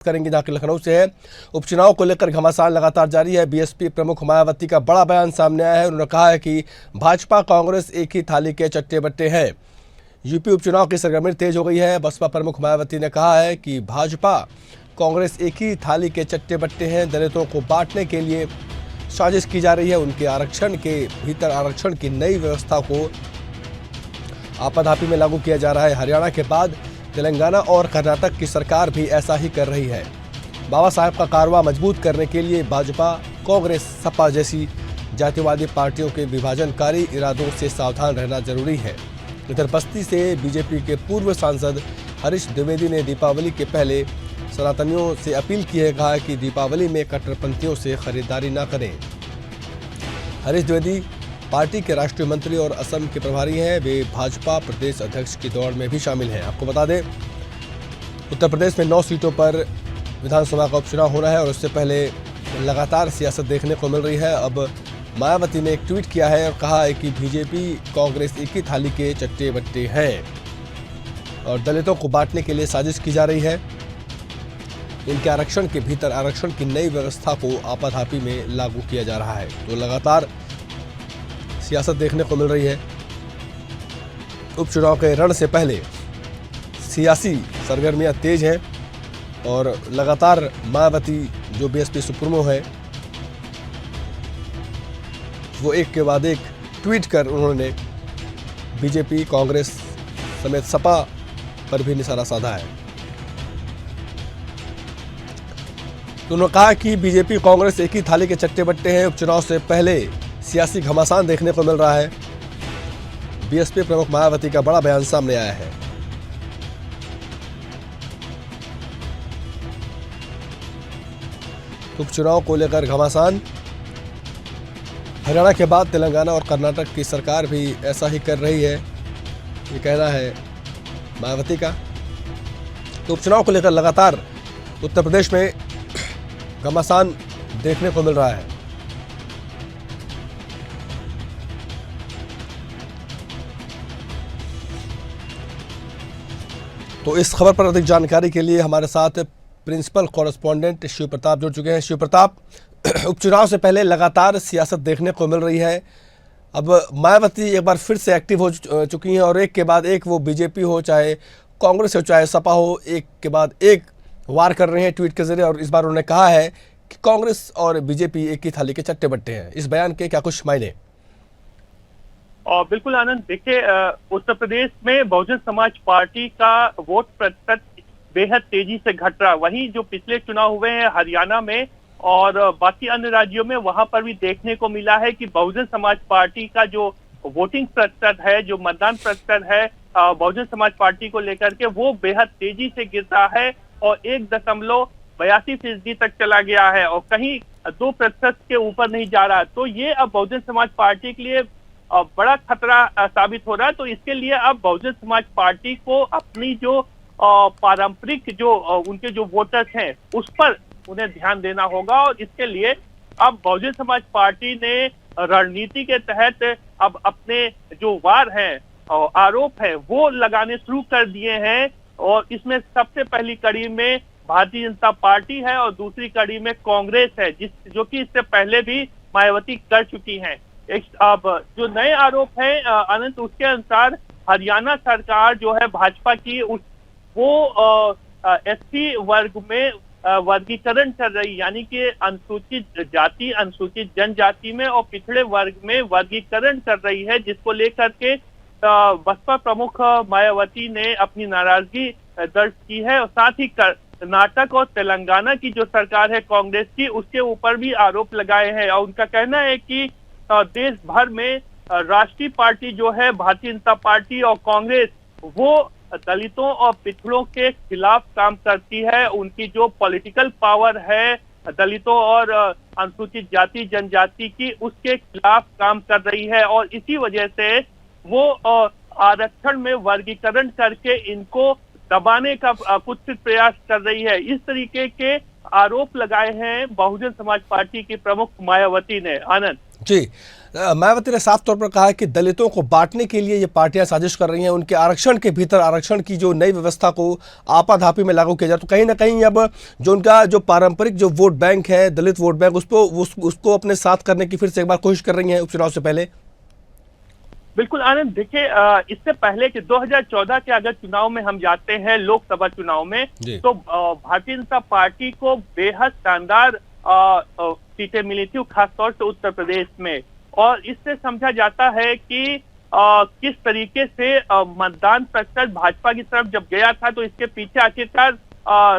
करेंगे जहां लखनऊ से है। उपचुनाव को लेकर घमासान लगातार जारी है। बीएसपी प्रमुख मायावती का बड़ा बयान सामने आया है। उन्होंने कहा है कि भाजपा कांग्रेस एक ही थाली के चट्टे बट्टे हैं। यूपी उपचुनाव की सरगर्मी तेज हो गई है। बसपा प्रमुख मायावती ने कहा है कि भाजपा कांग्रेस एक ही थाली के चट्टे बट्टे हैं। दलितों को बांटने के लिए साजिश की जा रही है। उनके आरक्षण के भीतर आरक्षण की नई व्यवस्था को आपाधापी में लागू किया जा रहा है। हरियाणा के बाद तेलंगाना और कर्नाटक की सरकार भी ऐसा ही कर रही है। बाबा साहेब का कारवां मजबूत करने के लिए भाजपा, कांग्रेस, सपा जैसी जातिवादी पार्टियों के विभाजनकारी इरादों से सावधान रहना जरूरी है। इधर बस्ती से बीजेपी के पूर्व सांसद हरीश द्विवेदी ने दीपावली के पहले सनातनियों से अपील की है। कहा कि दीपावली में कट्टरपंथियों से खरीदारी न करें। हरीश द्विवेदी पार्टी के राष्ट्रीय मंत्री और असम के प्रभारी हैं। वे भाजपा प्रदेश अध्यक्ष की दौड़ में भी शामिल हैं। आपको बता दें, उत्तर प्रदेश में 9 सीटों पर विधानसभा का उपचुनाव होना है और उससे पहले लगातार सियासत देखने को मिल रही है। अब मायावती ने एक ट्वीट किया है और कहा है कि बीजेपी कांग्रेस एक ही थाली के चट्टे बट्टे हैं और दलितों को बांटने के लिए साजिश की जा रही है। उनके आरक्षण के भीतर आरक्षण की नई व्यवस्था को आपाधापी में लागू किया जा रहा है। तो लगातार सियासत देखने को मिल रही है। उपचुनाव के रण से पहले सियासी सरगर्मियां तेज हैं और लगातार मायावती जो बीएसपी सुप्रीमो है वो एक के बाद एक ट्वीट कर उन्होंने बीजेपी, कांग्रेस समेत सपा पर भी निशाना साधा है। तो उन्होंने कहा कि बीजेपी कांग्रेस एक ही थाली के चट्टे बट्टे हैं। उपचुनाव से पहले सियासी घमासान देखने को मिल रहा है। बीएसपी प्रमुख मायावती का बड़ा बयान सामने आया है। उपचुनाव को लेकर घमासान। हरियाणा के बाद तेलंगाना और कर्नाटक की सरकार भी ऐसा ही कर रही है, ये कहना है मायावती का। तो उपचुनाव को लेकर लगातार उत्तर प्रदेश में घमासान देखने को मिल रहा है। तो इस खबर पर अधिक जानकारी के लिए हमारे साथ प्रिंसिपल कॉरेस्पॉन्डेंट शिव प्रताप जुड़ चुके हैं। शिव प्रताप, उपचुनाव से पहले लगातार सियासत देखने को मिल रही है। अब मायावती एक बार फिर से एक्टिव हो चुकी हैं और एक के बाद एक वो बीजेपी हो, चाहे कांग्रेस हो, चाहे सपा हो, एक के बाद एक वार कर रहे हैं ट्वीट के जरिए। और इस बार उन्होंने कहा है कि कांग्रेस और बीजेपी एक ही थाली के चट्टे बट्टे हैं। इस बयान के क्या कुछ मायने? और बिल्कुल आनंद, देखिए उत्तर प्रदेश में बहुजन समाज पार्टी का वोट प्रतिशत बेहद तेजी से घट रहा। वहीं जो पिछले चुनाव हुए हैं हरियाणा में और बाकी अन्य राज्यों में, वहां पर भी देखने को मिला है कि बहुजन समाज पार्टी का जो वोटिंग प्रतिशत है, जो मतदान प्रतिशत है बहुजन समाज पार्टी को लेकर के, वो बेहद तेजी से गिर रहा है और 1.82% तक चला गया है और कहीं 2% के ऊपर नहीं जा रहा। तो ये अब बहुजन समाज पार्टी के लिए बड़ा खतरा साबित हो रहा है। तो इसके लिए अब बहुजन समाज पार्टी को अपनी जो पारंपरिक जो उनके जो वोटर्स हैं उस पर उन्हें ध्यान देना होगा और इसके लिए अब बहुजन समाज पार्टी ने रणनीति के तहत अब अपने जो वार हैं और आरोप है वो लगाने शुरू कर दिए हैं। और इसमें सबसे पहली कड़ी में भारतीय जनता पार्टी है और दूसरी कड़ी में कांग्रेस है, जो कि इससे पहले भी मायावती कर चुकी हैं। अब जो नए आरोप हैं अनंत, उसके अनुसार हरियाणा सरकार जो है भाजपा की वो एससी वर्ग में वर्गीकरण कर रही, यानी कि अनुसूचित जाति, अनुसूचित जनजाति में और पिछड़े वर्ग में वर्गीकरण कर रही है, जिसको लेकर के बसपा प्रमुख मायावती ने अपनी नाराजगी दर्ज की है। और साथ ही कर्नाटक और तेलंगाना की जो सरकार है कांग्रेस की, उसके ऊपर भी आरोप लगाए हैं और उनका कहना है कि देश भर में राष्ट्रीय पार्टी जो है भारतीय जनता पार्टी और कांग्रेस, वो दलितों और पिछड़ों के खिलाफ काम करती है। उनकी जो पॉलिटिकल पावर है दलितों और अनुसूचित जाति जनजाति की, उसके खिलाफ काम कर रही है और इसी वजह से वो आरक्षण में वर्गीकरण करके इनको दबाने का कुछ प्रयास कर रही है। इस तरीके के आरोप लगाए हैं बहुजन समाज पार्टी की प्रमुख मायावती ने। आनंद, जी। मायावती ने साफ तौर पर कहा है कि दलितों को बांटने के लिए ये पार्टियां साजिश कर रही हैं, उनके आरक्षण के भीतर आरक्षण की जो नई व्यवस्था को आपाधापी में लागू किया जाए। तो कहीं ना कहीं अब जो उनका जो पारंपरिक जो वोट बैंक है, दलित वोट बैंक, उसको अपने साथ करने की फिर से एक बार कोशिश कर रही हैं उपचुनाव से पहले। बिल्कुल आनंद, देखिए इससे पहले कि 2014 के अगर चुनाव में हम जाते हैं, लोकसभा चुनाव में, तो भारतीय जनता पार्टी को बेहद शानदार सीटें मिली थी, खासतौर से उत्तर प्रदेश में। और इससे समझा जाता है कि किस तरीके से मतदान प्रतिशत भाजपा की तरफ जब गया था, तो इसके पीछे आखिरकार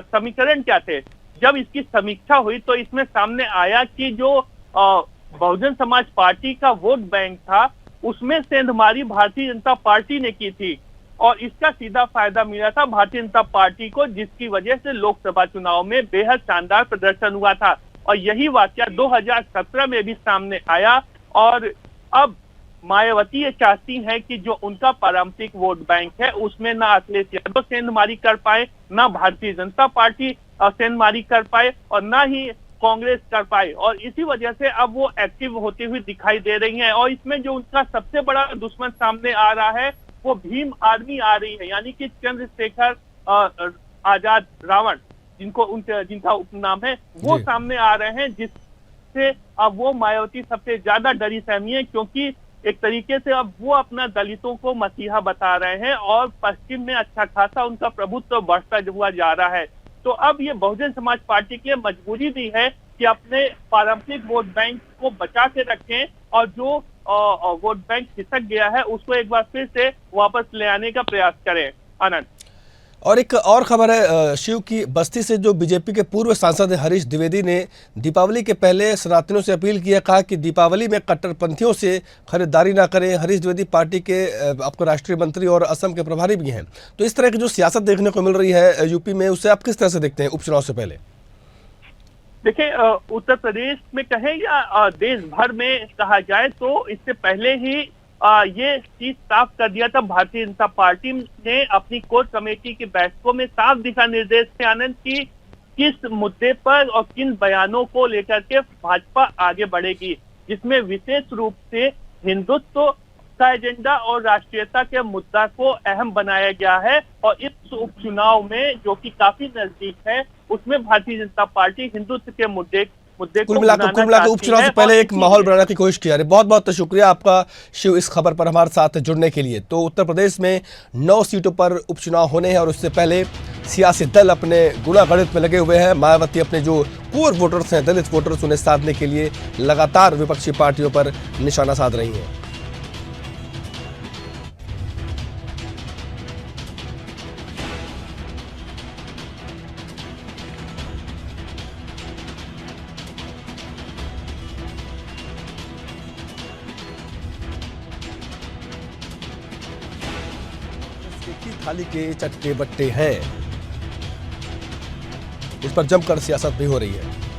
समीकरण क्या थे। जब इसकी समीक्षा हुई तो इसमें सामने आया कि जो बहुजन समाज पार्टी का वोट बैंक था, उसमें सेंधमारी भारतीय जनता पार्टी ने की थी और इसका सीधा फायदा मिला था भारतीय जनता पार्टी को, जिसकी वजह से लोकसभा चुनाव में बेहद शानदार प्रदर्शन हुआ था। और यही वाकया 2017 में भी सामने आया और अब मायावती ये चाहती हैं कि जो उनका पारंपरिक वोट बैंक है, उसमें ना अखिलेश यादव सेंधमारी कर पाए, ना भारतीय जनता पार्टी सेंधमारी कर पाए और ना ही कांग्रेस कर पाए। और इसी वजह से अब वो एक्टिव होती हुई दिखाई दे रही हैं। और इसमें जो उनका सबसे बड़ा दुश्मन सामने आ रहा है, वो भीम आर्मी आ रही है, यानी कि चंद्रशेखर आजाद रावण, जिनका उपनाम है, वो सामने आ रहे हैं, जिससे अब वो मायावती सबसे ज्यादा डरी सहमी है, क्योंकि एक तरीके से अब वो अपना दलितों को मसीहा बता रहे हैं और पश्चिम में अच्छा खासा उनका प्रभुत्व बढ़ता हुआ जा रहा है। तो अब ये बहुजन समाज पार्टी के लिए मजबूरी भी है कि अपने पारंपरिक वोट बैंक को बचा के रखें और जो वोट बैंक खिसक गया है उसको एक बार फिर से वापस ले आने का प्रयास करें। आनंद, और एक और खबर है शिव की बस्ती से, जो बीजेपी के पूर्व सांसद हरीश द्विवेदी ने दीपावली के पहले सनातनियों से अपील की है। कहा कि दीपावली में कट्टरपंथियों से खरीदारी ना करें। हरीश द्विवेदी पार्टी के आपको राष्ट्रीय मंत्री और असम के प्रभारी भी हैं। तो इस तरह की जो सियासत देखने को मिल रही है यूपी में, उसे आप किस तरह से देखते हैं उपचुनाव से पहले? देखिए, उत्तर प्रदेश में कहें या देश भर में कहा जाए, तो इससे पहले ही ये चीज साफ कर दिया था भारतीय जनता पार्टी ने अपनी कोर कमेटी की बैठकों में, साफ दिशा निर्देश थे आनंद की किस मुद्दे पर और किन बयानों को लेकर के भाजपा आगे बढ़ेगी, जिसमें विशेष रूप से हिंदुत्व का एजेंडा और राष्ट्रीयता के मुद्दा को अहम बनाया गया है। और इस उपचुनाव में, जो कि काफी नजदीक है, उसमें भारतीय जनता पार्टी हिंदुत्व के मुद्दे कुल मिलाकर उपचुनाव से पहले एक माहौल बनाने की कोशिश की जा रही है। बहुत बहुत शुक्रिया आपका शिव, इस खबर पर हमारे साथ जुड़ने के लिए। तो उत्तर प्रदेश में 9 सीटों पर उपचुनाव होने हैं और उससे पहले सियासी दल अपने गुणागणित में लगे हुए हैं। मायावती अपने जो कोर वोटर्स हैं, दलित वोटर्स, उन्हें साधने के लिए लगातार विपक्षी पार्टियों पर निशाना साध रही हैं। थाली के चट्टे बट्टे हैं, इस पर जमकर सियासत भी हो रही है।